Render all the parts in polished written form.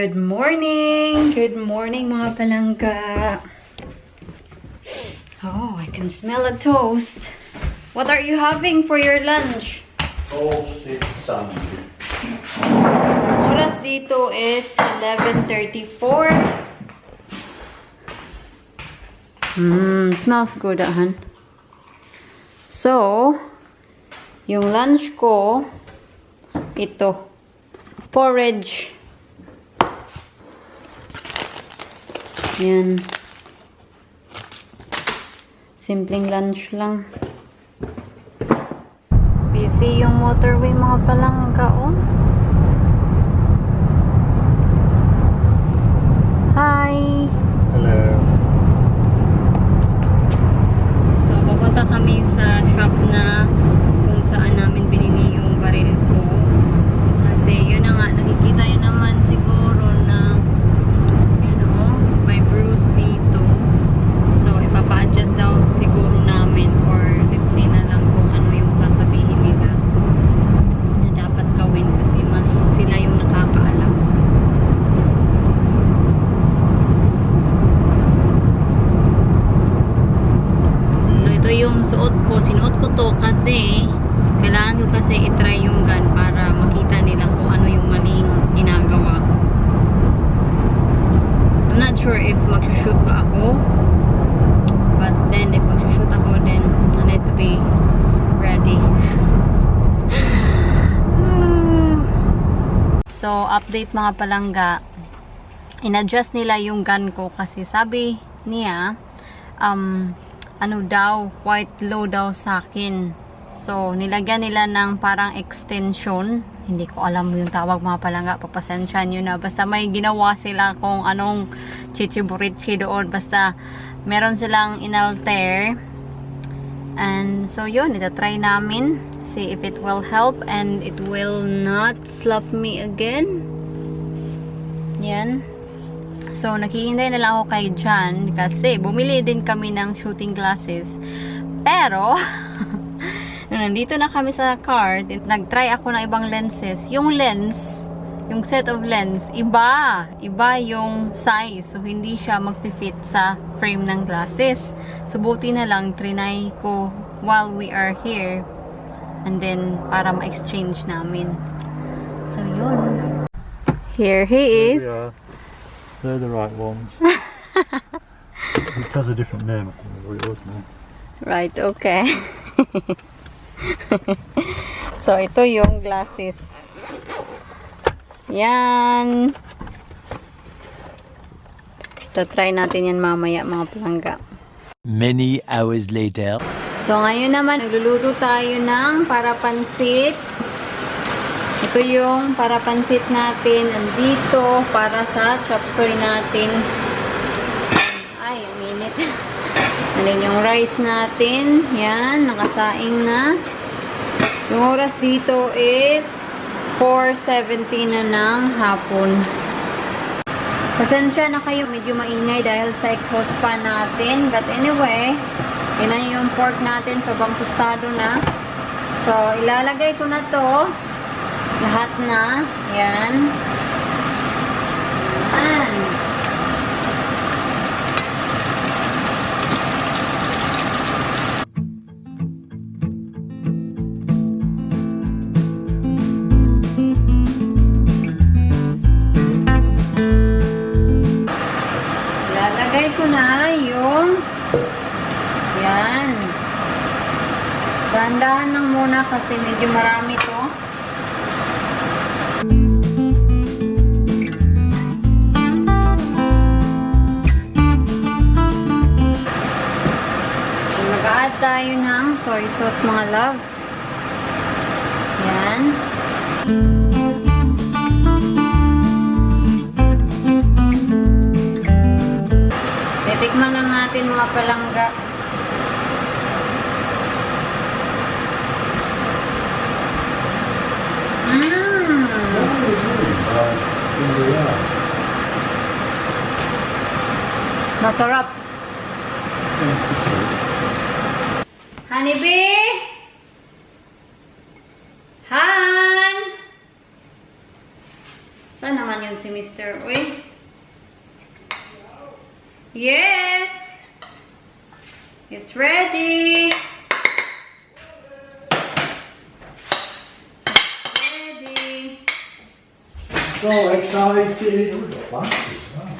Good morning! Good morning mga palangga. Oh, I can smell a toast. What are you having for your lunch? Toasted sandwich. Oras dito is 11:34. Smells good, han. So, yung lunch ko, ito, porridge. Yan. Simpleng lunch lang. Busy yung motorway mga palangga, oh. Hi! Hello. So, papunta kami sa shop na kung saan namin binili yung baril ko. Kasi, yun na nga, nakikita yun naman siguro na may bruise dito. So, ipapa-adjust daw siguro namin or let's say na lang kung ano yung sasabihin nila na dapat gawin kasi mas sila yung nakakaalam. So, ito yung suot ko. Sinuot ko to kasi kailangan ko kasi itry yung gun para makita nila kung ano yung maling ginagawa. I'm not sure if mag-shoot ba ako. But then, if mag-shoot ako, then I need to be ready. So, update mga palangga. In-adjust nila yung gun ko kasi sabi niya, ano daw, white low daw sa akin. So, nilagyan nila ng parang extension. Hindi ko alam yung tawag mga palangga. Papasensya nyo na. Basta may ginawa sila kung anong chichiburichi doon. Basta meron silang inalter. And so yun, itatry namin. See if it will help and it will not slap me again. Yan. So, naghihintay na lang ako kay John kasi bumili din kami ng shooting glasses. Pero, nandito na kami sa car, nag-try ako ng ibang lenses. Yung lens, yung set of lens, iba yung size. So, hindi siya mag-fit sa frame ng glasses. So, buti na lang, trinay ko while we are here. And then, para ma-exchange namin. So, yun. Here he is. There we are. They're the right ones. It has a different name. I can't remember what it was now. Right, okay. So, ito yung glasses. Yan. So, try natin yan mamaya mga palangga. Many hours later. So, ngayon naman, nagluluto tayo ng para-pansit. Ito yung para-pansit natin. Andito, para sa chop suey natin. Ay, ang init. Andun yung rice natin. Yan, nakasaing na. Yung oras dito is 4:17 na ng hapon. Pasensya na kayo, medyo maingay dahil sa exhaust fan natin. But anyway, yun yung pork natin. Sobrang tostado na. So, ilalagay ko na to. Lahat na. Yan. Yan. Ilalagay ko na yung yan. Dahan-dahan lang muna kasi medyo marami to. Mag-add tayo ng soy sauce mga loves. Yan. Titikman lang natin mga palangga. Masarap. Honeybee? Han? Saan naman yun si Mr. Uy? Yes! It's ready! Ready! So excited! We've got baskets now.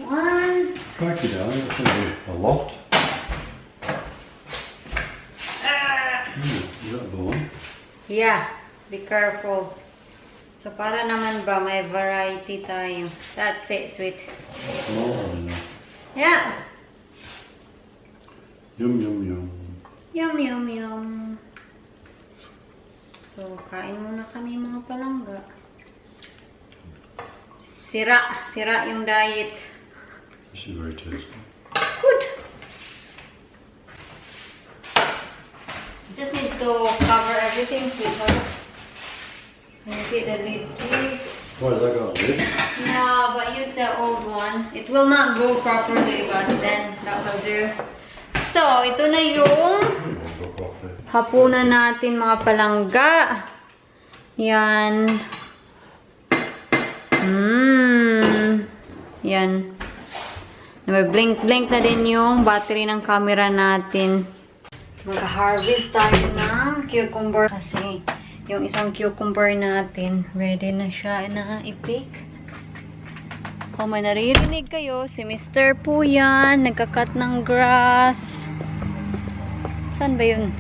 One. Crikey, darling, that's going to be a lot. Is that the one? Yeah, be careful. So, para naman ba may variety tayo. That's it, sweet. Oh, Yeah. yum, yum, yum. Yum, yum, yum. So, kain muna kami mga palangga. Sira yung diet. This is very tasty. Good. Just need to cover everything, sweetheart. Can you get the lid, please? Why has that got a lid? Yeah, but use the old one. It will not go properly, but then that will do. So, ito na yung It won't go properly. hapunan natin mga palangga. Yan. Yan. Blink na din yung battery ng camera natin. Mag-harvest tayo ng cucumber kasi yung isang cucumber natin ready na siya na i-pick. Kung may naririnig kayo, si Mr. po yan, nagka-cut ng grass. Saan ba yun?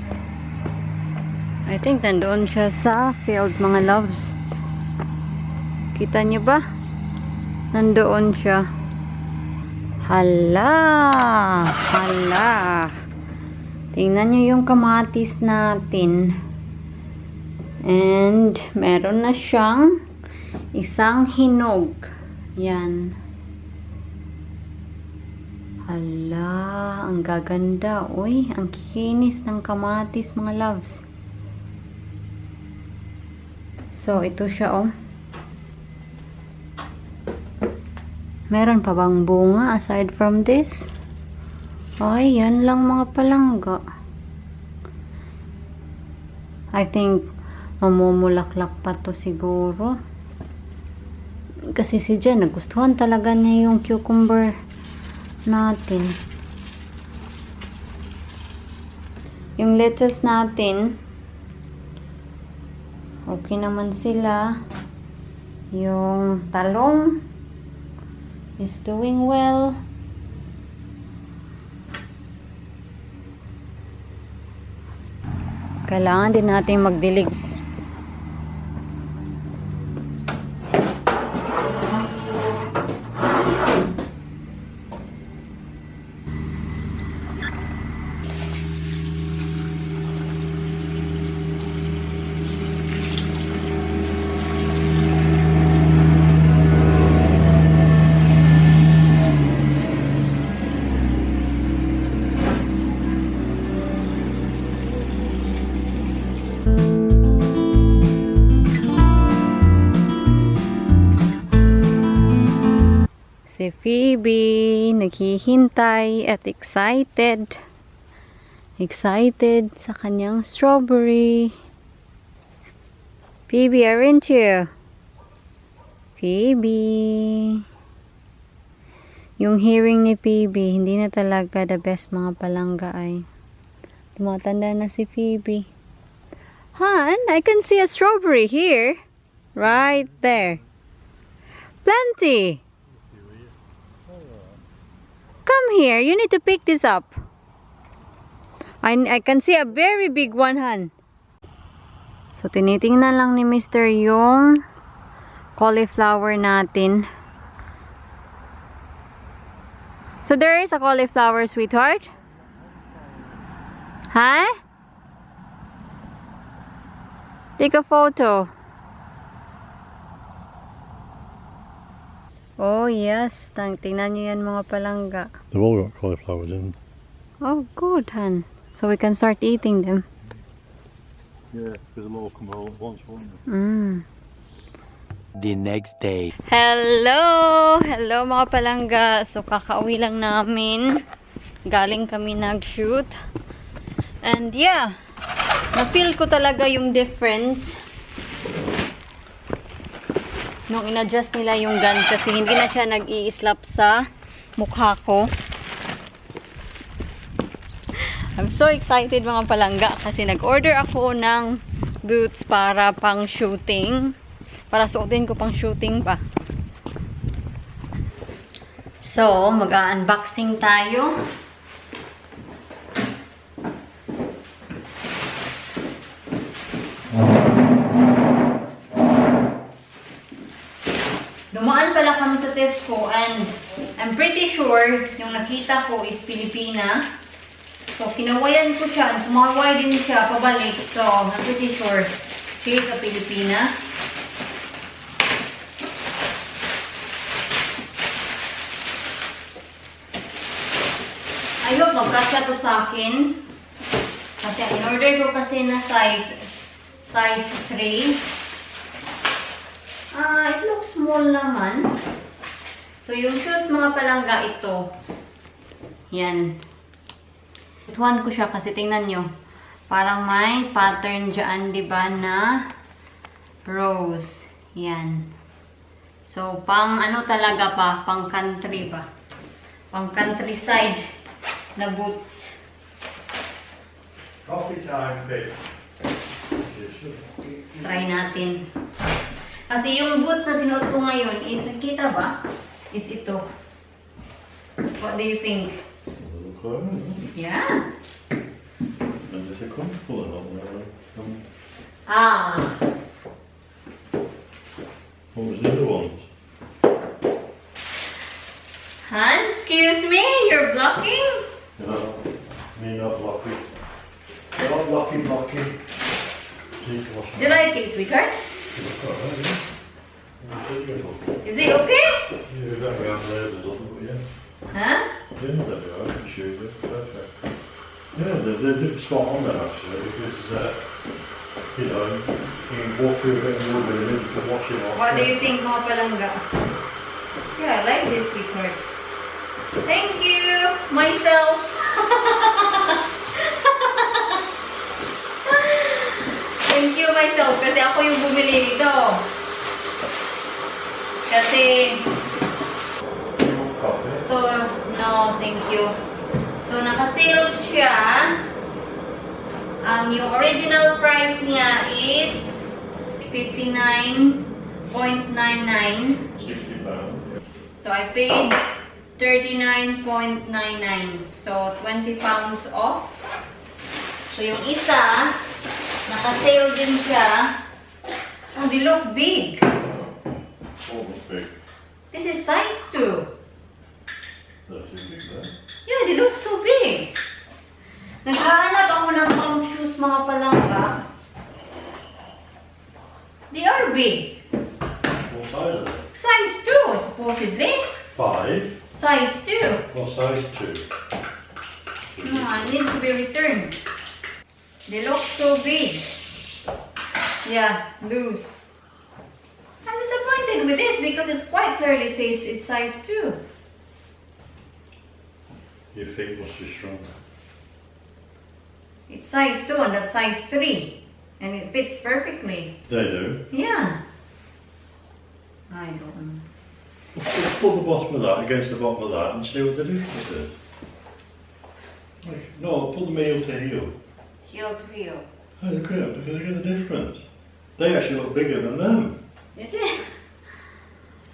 I think nandoon siya sa field, mga loves. Kita niyo ba? Nandoon siya. Hala! Hala! Tingnan nyo yung kamatis natin. And, meron na siyang isang hinog. Yan. Hala, ang gaganda. Uy, ang kikinis ng kamatis, mga loves. So, ito siya, oh. Meron pa bang bunga aside from this? Ay, yan lang mga palangga. I think, mamumulaklak pa to siguro. Kasi si Jen, nagustuhan talaga niya yung cucumber natin. Yung lettuce natin, okay naman sila. Yung talong is doing well. Kailangan din natin magdilig. Si Phoebe, naghihintay at excited. Excited sa kanyang strawberry. Phoebe, aren't you? Phoebe. Yung hearing ni Phoebe, hindi na talaga the best mga palangga ay. Tumatanda na si Phoebe. Han, I can see a strawberry here. Right there. Plenty. Come here. You need to pick this up. I can see a very big one, Han. So, tinitingnan lang ni Mr. yung cauliflower natin. So, there is a cauliflower, sweetheart. Huh? Take a photo. Oh, yes. Tingnan nyo yan mga palangga. They've all got cauliflowers in. Oh, good, Han. So we can start eating them. Yeah, because they'll all come all at once, won't they? the next day. Hello! Hello mga palangga. So, kakauwi lang namin. Galing kami nag-shoot. And yeah, na-feel ko talaga yung difference nung in-adjust nila yung gun kasi hindi na siya nag-i-slap sa mukha ko. I'm so excited mga palangga kasi nag-order ako ng boots para pang shooting. Para suotin ko pang shooting pa. So, mag-unboxing tayo. Dumaan pala kami sa Tesco and I'm pretty sure yung nakita ko is Filipina. So, kinawayan ko siya. Sumaway din siya pabalik. So, I'm pretty sure she is a Filipina. I hope magkasya to sa akin. Kasi in-order ko kasi na size 3. It looks small naman. So, yung shoes mga palangga ito. Yan. One ko siya kasi tingnan nyo. Parang may pattern dyan, diba, na rose. Yan. So, pang ano talaga pa, pang country ba? Pang countryside na boots. Coffee time, babe. Try natin. Kasi yung boots na sinuot ko ngayon is, nakita ba? Is ito. What do you think? Yeah. And is it comfortable or not? Ah. What was the other ones? Han, excuse me? You're blocking? No, me not blocking. Not blocking. Need to wash Do you like it, sweetheart? Is it okay? Yeah, that we have layers or something, yeah. Huh? Yeah, there we are, I can show you. Perfect. Yeah, they're spot on there actually, because, you know, you can walk through a bit of water and then you can wash it off. What do you think, mga palangga? Yeah, I like this, sweetheart. Thank you, myself. Thank you, myself. Kasi ako yung bumili nito. Kasi... So, no, thank you. So, naka-sales siya. Yung original price niya is 59.99. 60 pounds. So, I paid 39.99. So, 20 pounds off. So, yung isa, naka-sale din siya. Oh, they look big. Oh, big. This is size 2. That's too big there. Yeah, they look so big. Naghahanap ako ng pang shoes mga palangga. They are big. What size is it? Size 2, supposedly. 5. Size 2. What size 2? No, it needs to be returned. They look so big. Yeah, loose. I'm disappointed with this because it's quite clearly says it's size 2. Your feet must be strong. It's size 2 and that's size 3. And it fits perfectly. They do. Yeah. I don't know. Let's put the bottom of that against the bottom of that and see what the difference is. No, put them heel to heel. Heel to heel. Oh, look at them, because look at the difference. They actually look bigger than them. Is it?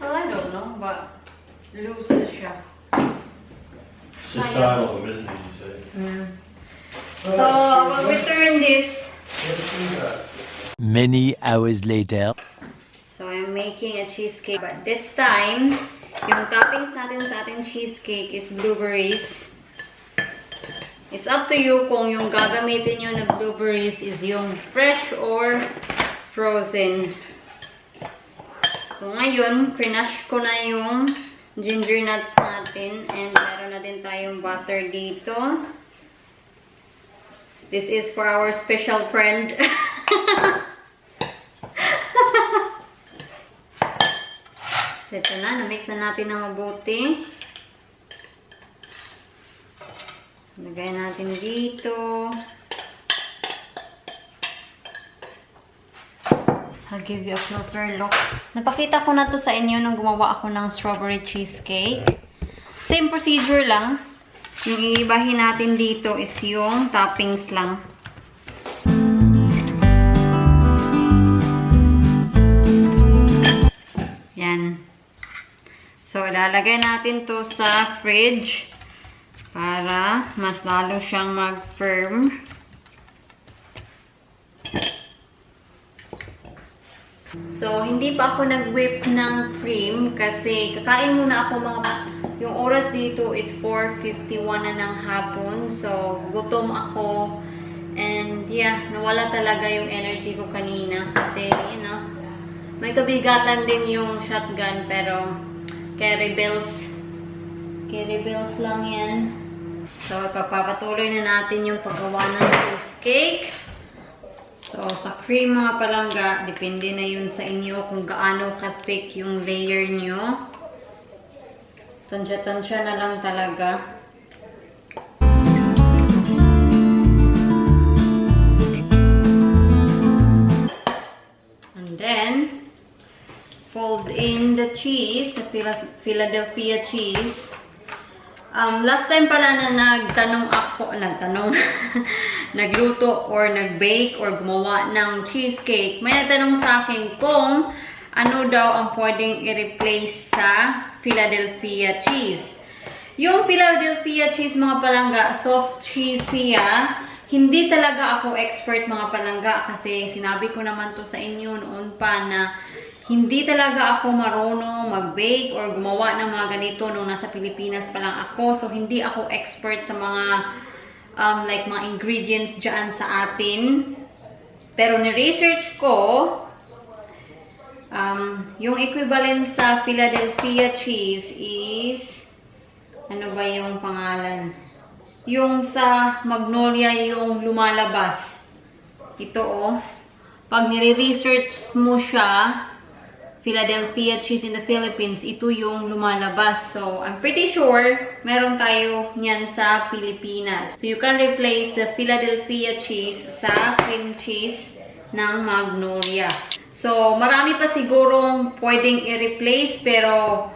Well, I don't know, but loose siya. It's the style of them, isn't it, you say? Mm. So, we'll return this. Many hours later. So, I'm making a cheesecake. But this time, yung toppings natin sa ating cheesecake is blueberries. It's up to you kung yung gagamitin nyo na blueberries is yung fresh or frozen. So, ngayon, crinash ko na yung ginger nuts natin. And meron na din tayong butter dito. This is for our special friend. So, ito na. Na-mix na natin na mabuti. Lagay natin dito. I'll give you a closer look. Napakita ko na to sa inyo nung gumawa ako ng strawberry cheesecake. Same procedure lang. Yung iibahin natin dito is yung toppings lang. Yan. So, ilalagay natin to sa fridge para mas lalo siyang mag-firm. So, hindi pa ako nag-whip ng cream kasi kakain muna ako yung oras dito is 4:51 na ng hapon. So, gutom ako. And yeah, nawala talaga yung energy ko kanina kasi, you know, may kabigatan din yung shotgun pero carry bells lang yan. So, papapatuloy na natin yung paggawa ng cheesecake. So, sa cream mga palangga, depende na yun sa inyo kung gaano ka-thick yung layer nyo. Tansya-tansya na lang talaga. And then, fold in the cheese, the Philadelphia cheese. Last time pala na nagluto or nag-bake or gumawa ng cheesecake, may nagtanong sa akin kung ano daw ang pwedeng i-replace sa Philadelphia cheese. Yung Philadelphia cheese mga palangga, soft cheese siya. Hindi talaga ako expert mga palangga kasi sinabi ko naman to sa inyo noon pa na hindi talaga ako marunong mag-bake or gumawa ng mga ganito nung nasa Pilipinas pa lang ako. So, hindi ako expert sa mga like mga ingredients dyan sa atin. Pero ni-research ko, yung equivalent sa Philadelphia cheese is, ano ba yung pangalan? Yung sa Magnolia yung lumalabas. Ito oh. Pag nire-research mo siya, Philadelphia cheese in the Philippines, ito yung lumalabas. So, I'm pretty sure meron tayo niyan sa Pilipinas. So, you can replace the Philadelphia cheese sa cream cheese ng Magnolia. So, marami pa sigurong pwedeng i-replace, pero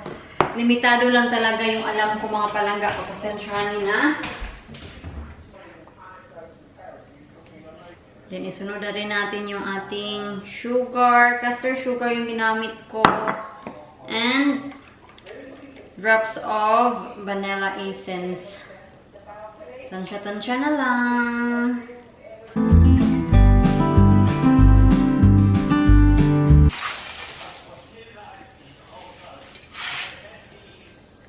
limitado lang talaga yung alam ko mga palangga. Pagpasensyahan na. Then, isunod na rin natin yung ating sugar. Caster sugar yung ginamit ko. And drops of vanilla essence. Tansya-tansya na lang.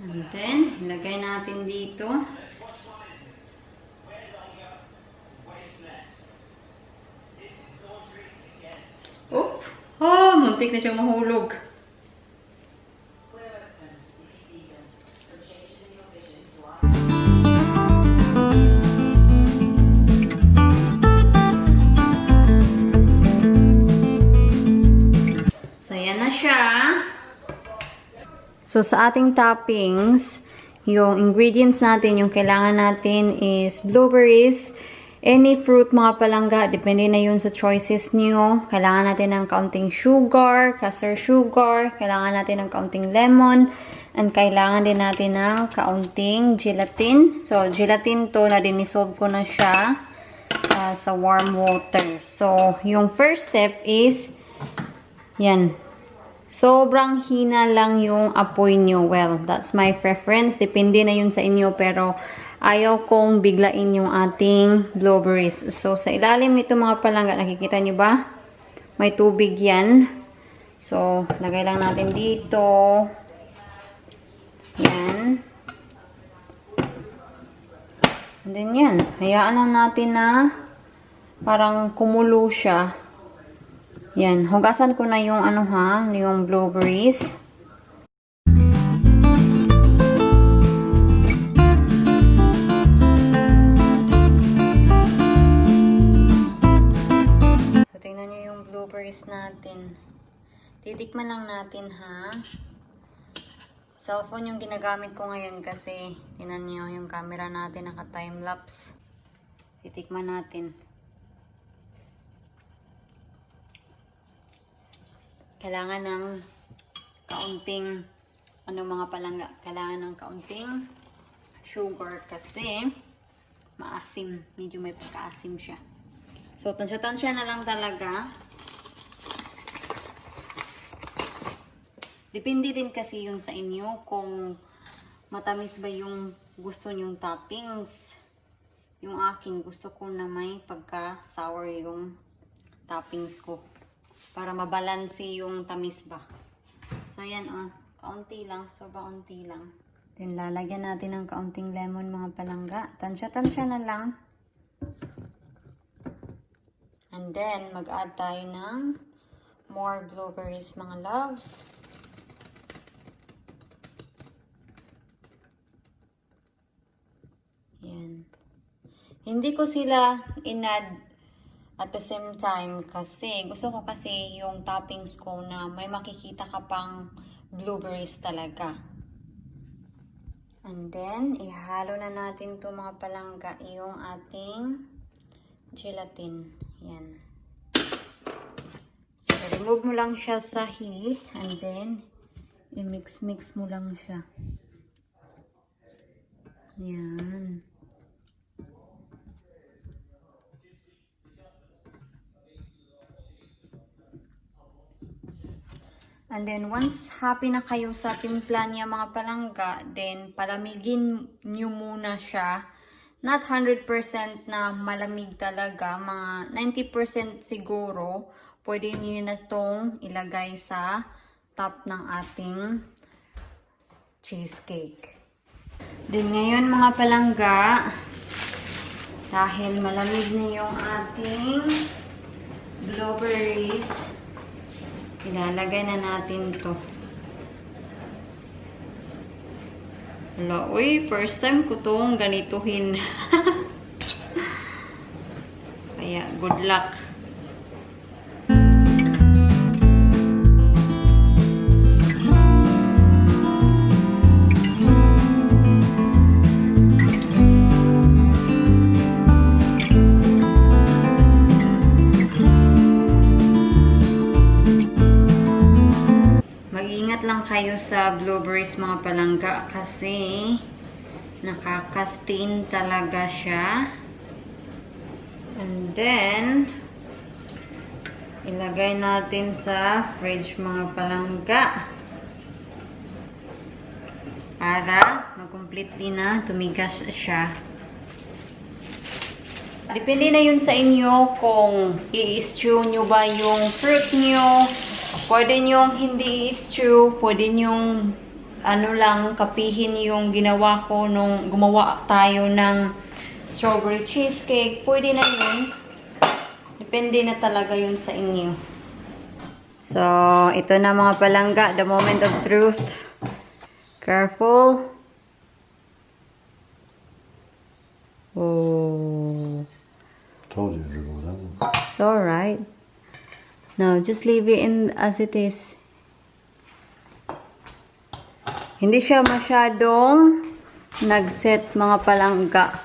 And then, ilagay natin dito. Muntik na siyang mahulog. So, yan na siya. So, sa ating toppings, yung ingredients natin, yung kailangan natin is blueberries, any fruit mga palangga, depende na yun sa choices niyo. Kailangan natin ng kaunting sugar, caster sugar, kailangan natin ng kaunting lemon, and kailangan din natin ng kaunting gelatin. So, gelatin to, na-dissolve ko na siya sa warm water. So, yung first step is, yan, sobrang hina lang yung apoy nyo. Well, that's my preference. Depende na yun sa inyo, pero ayaw kong biglain yung ating blueberries. So, sa ilalim nito mga palangga, nakikita nyo ba? May tubig yan. So, lagay lang natin dito. Yan. And then yan. Hayaan lang natin na parang kumulo siya. Yan. Hugasan ko na yung yung blueberries. Natin. Titikman lang natin ha. Cellphone yung ginagamit ko ngayon kasi tinan niyo yung camera natin naka-time-lapse. Titikman natin. Kailangan ng kaunting mga palangga. Kailangan ng kaunting sugar kasi maasim. Medyo may pagkaasim siya. So, tansya-tansya na lang talaga. Depende din kasi yun sa inyo kung matamis ba yung gusto nyong toppings. Yung akin, gusto ko na may pagka-sour yung toppings ko. Para mabalansi yung tamis ba. So, yan kaunti lang. Sobrang kaunti lang. Then, lalagyan natin ng kaunting lemon mga palangga. Tansya-tansya na lang. And then, mag-add tayo ng more blueberries mga loves. Yan. Hindi ko sila in-add at the same time kasi gusto ko kasi yung toppings ko na may makikita ka pang blueberries talaga. And then, ihalo na natin to mga palangga yung ating gelatin. Yan. So, remove mo lang siya sa heat and then i-mix-mix mo lang siya. Yan. And then, once happy na kayo sa timpla niya mga palangga, then palamigin nyo muna siya. Not 100% na malamig talaga, mga 90% siguro. Pwede nyo na itong ilagay sa top ng ating cheesecake. Then ngayon mga palangga, dahil malamig na yung ating blueberries, ilalagay na natin to. Hala, uy, first time ko tong ganituhin. Kaya, good luck. Mag-ingat lang kayo sa blueberries mga palangga kasi nakaka-stain talaga siya. And then ilagay natin sa fridge mga palangga para mag-completely na tumigas siya. Depende na yun sa inyo kung i-stew nyo ba yung fruit nyo. Pwede nyong hindi i-stew, pwede nyong kapihin yung ginawa ko nung gumawa tayo ng strawberry cheesecake. Pwede na yun. Depende na talaga yun sa inyo. So, ito na mga palangga, the moment of truth. Careful. Oh. Told you to dribble that one. It's alright. Now, just leave it in as it is. Hindi siya masyadong nag-set mga palangga.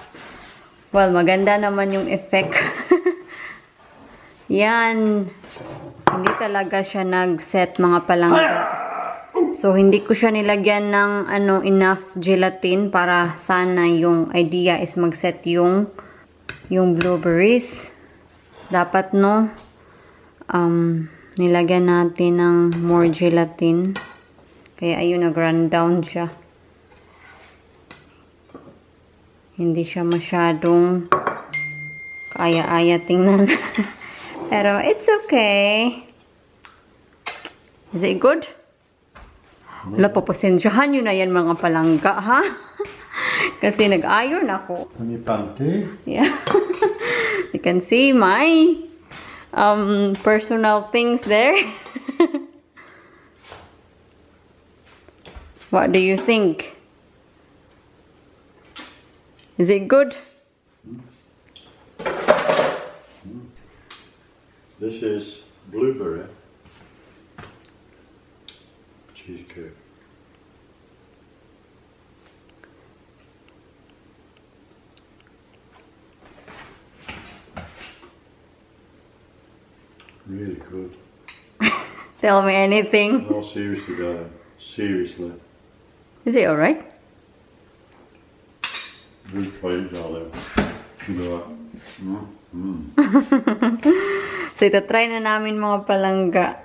Well, maganda naman yung effect. Yan. Hindi talaga siya nag-set mga palangga. So, hindi ko siya nilagyan ng enough gelatin para sana yung idea is mag-set yung blueberries. Dapat nilagyan natin ng more gelatin. Kaya ayun, nag-run down siya. Hindi siya masyadong kaya-aya tingnan. Pero it's okay. Is it good? Wala, papasensyahan nyo na yan mga palangga, ha? Kasi nag-iron ako. And your panty? Yeah. You can see my personal things there. What do you think? Is it good? This is blueberry cheesecake. Really good. Tell me anything. No, seriously, darling. Seriously. Is it alright? Do try it, darling. You know what? So, itatry na namin mga palangga.